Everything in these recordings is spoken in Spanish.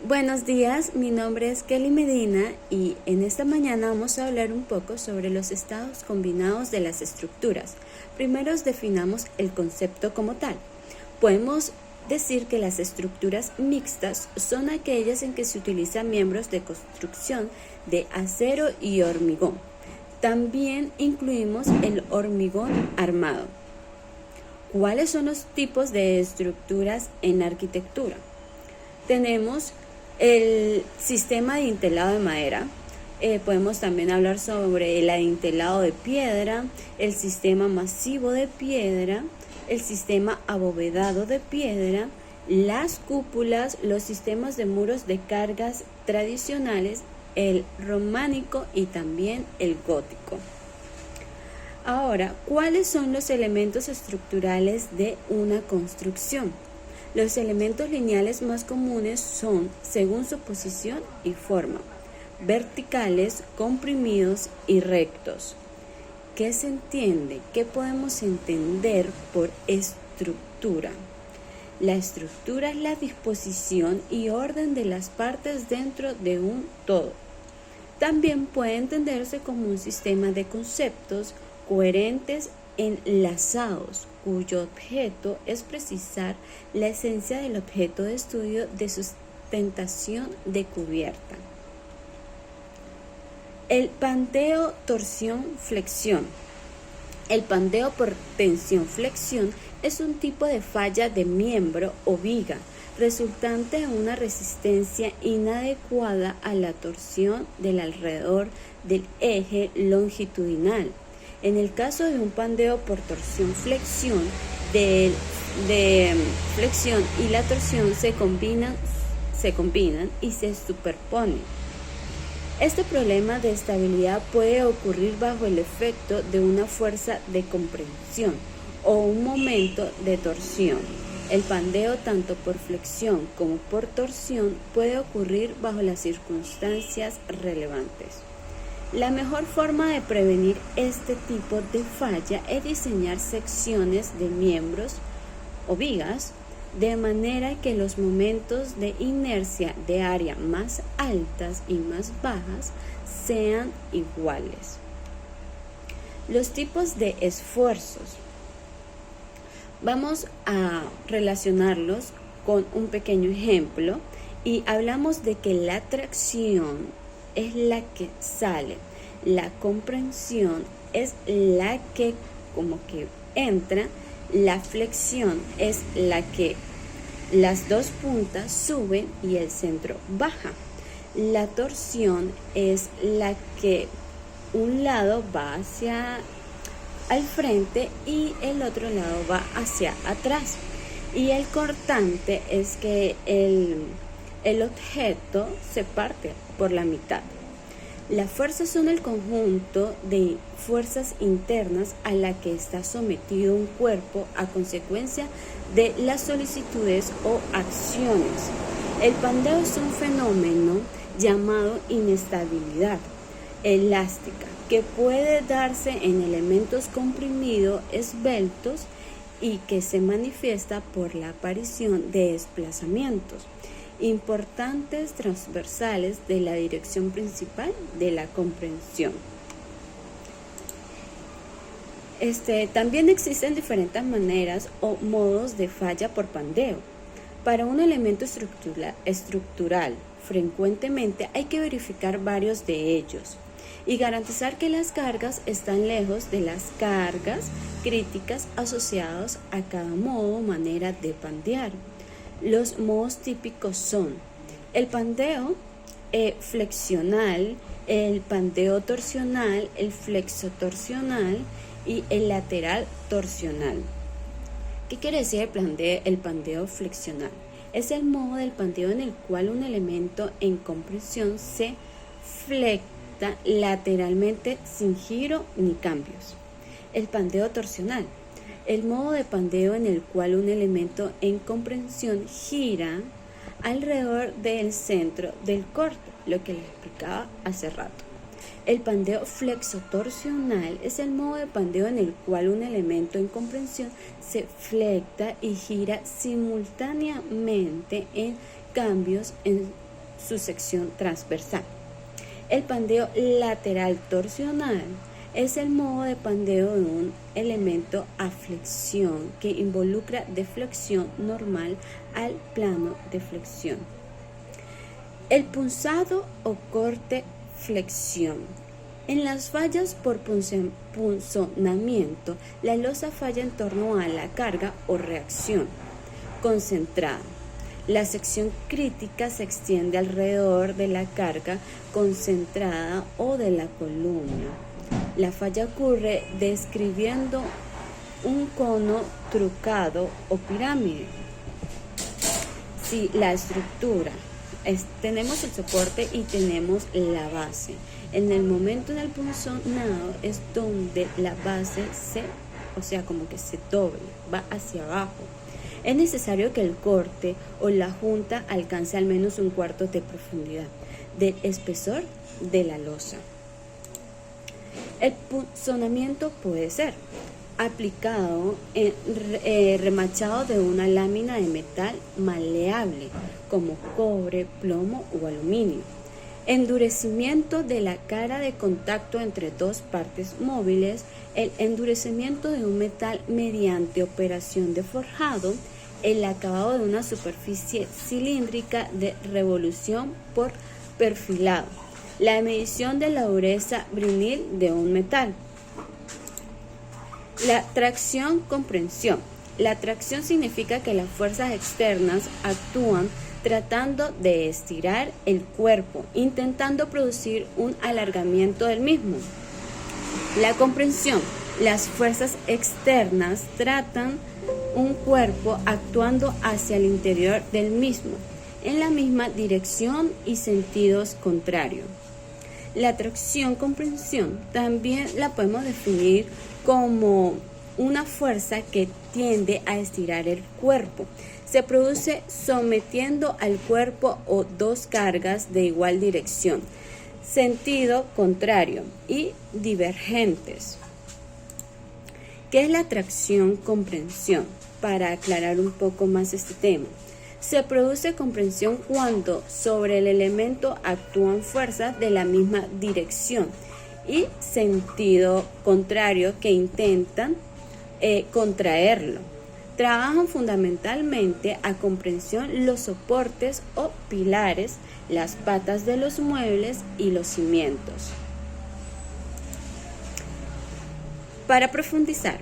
Buenos días, mi nombre es Kelly Medina y en esta mañana vamos a hablar un poco sobre los estados combinados de las estructuras. Primero definamos el concepto como tal. Podemos decir que las estructuras mixtas son aquellas en que se utilizan miembros de construcción de acero y hormigón. También incluimos el hormigón armado. ¿Cuáles son los tipos de estructuras en arquitectura? Tenemos el sistema de adintelado de madera. Podemos también hablar sobre el adintelado de piedra, el sistema masivo de piedra, el sistema abovedado de piedra, las cúpulas, los sistemas de muros de cargas tradicionales, el románico y también el gótico. Ahora, ¿cuáles son los elementos estructurales de una construcción? Los elementos lineales más comunes son, según su posición y forma, verticales, comprimidos y rectos. ¿Qué se entiende? ¿Qué podemos entender por estructura? La estructura es la disposición y orden de las partes dentro de un todo. También puede entenderse como un sistema de conceptos coherentes enlazados, cuyo objeto es precisar la esencia del objeto de estudio de sustentación de cubierta. El pandeo torsión-flexión. El pandeo por tensión-flexión es un tipo de falla de miembro o viga resultante de una resistencia inadecuada a la torsión del alrededor del eje longitudinal. En el caso de un pandeo por torsión-flexión, de flexión y la torsión se combinan y se superponen. Este problema de estabilidad puede ocurrir bajo el efecto de una fuerza de compresión o un momento de torsión. El pandeo tanto por flexión como por torsión puede ocurrir bajo las circunstancias relevantes. La mejor forma de prevenir este tipo de falla es diseñar secciones de miembros o vigas de manera que los momentos de inercia de área más altas y más bajas sean iguales. Los tipos de esfuerzos. Vamos a relacionarlos con un pequeño ejemplo y hablamos de que la tracción es la que sale, la comprensión es la que como que entra, la flexión es la que las dos puntas suben y el centro baja, la torsión es la que un lado va hacia al frente y el otro lado va hacia atrás, y el cortante es que el objeto se parte por la mitad. Las fuerzas son el conjunto de fuerzas internas a la que está sometido un cuerpo a consecuencia de las solicitudes o acciones. El pandeo es un fenómeno llamado inestabilidad elástica que puede darse en elementos comprimidos esbeltos y que se manifiesta por la aparición de desplazamientos importantes transversales de la dirección principal de la comprensión. También existen diferentes maneras o modos de falla por pandeo. Para un elemento estructural, frecuentemente hay que verificar varios de ellos y garantizar que las cargas están lejos de las cargas críticas asociadas a cada modo o manera de pandear. Los modos típicos son el pandeo flexional, el pandeo torsional, el flexotorsional y el lateral torsional. ¿Qué quiere decir el pandeo flexional? Es el modo del pandeo en el cual un elemento en compresión se flecta lateralmente sin giro ni cambios. El pandeo torsional. El modo de pandeo en el cual un elemento en compresión gira alrededor del centro del corte, lo que les explicaba hace rato. El pandeo flexotorsional es el modo de pandeo en el cual un elemento en compresión se flecta y gira simultáneamente en cambios en su sección transversal. El pandeo lateral torsional es el modo de pandeo de un elemento a flexión que involucra deflexión normal al plano de flexión. El punzado o corte flexión. En las fallas por punzonamiento, la losa falla en torno a la carga o reacción concentrada. La sección crítica se extiende alrededor de la carga concentrada o de la columna. La falla ocurre describiendo un cono truncado o pirámide. Si la estructura tenemos el soporte y tenemos la base. En el momento del punzonado es donde la base como que se doble, va hacia abajo. Es necesario que el corte o la junta alcance al menos un cuarto de profundidad del espesor de la losa. El punzonamiento puede ser aplicado en remachado de una lámina de metal maleable como cobre, plomo o aluminio. Endurecimiento de la cara de contacto entre dos partes móviles. El endurecimiento de un metal mediante operación de forjado. El acabado de una superficie cilíndrica de revolución por perfilado. La medición de la dureza brinil de un metal. La tracción-comprensión. La tracción significa que las fuerzas externas actúan tratando de estirar el cuerpo, intentando producir un alargamiento del mismo. La comprensión. Las fuerzas externas tratan un cuerpo actuando hacia el interior del mismo, en la misma dirección y sentidos contrarios. La tracción-comprensión también la podemos definir como una fuerza que tiende a estirar el cuerpo. Se produce sometiendo al cuerpo o dos cargas de igual dirección, sentido contrario y divergentes. ¿Qué es la tracción-comprensión? Para aclarar un poco más este tema. Se produce comprensión cuando sobre el elemento actúan fuerzas de la misma dirección y sentido contrario que intentan contraerlo. Trabajan fundamentalmente a comprensión los soportes o pilares, las patas de los muebles y los cimientos. Para profundizar,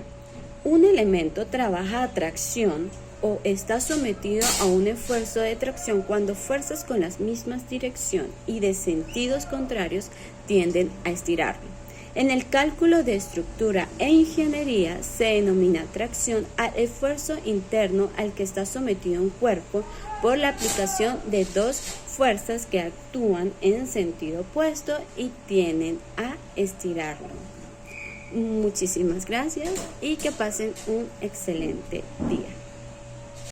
un elemento trabaja a tracción o está sometido a un esfuerzo de tracción cuando fuerzas con las mismas dirección y de sentidos contrarios tienden a estirarlo. En el cálculo de estructura e ingeniería se denomina tracción al esfuerzo interno al que está sometido un cuerpo por la aplicación de dos fuerzas que actúan en sentido opuesto y tienden a estirarlo. Muchísimas gracias y que pasen un excelente día.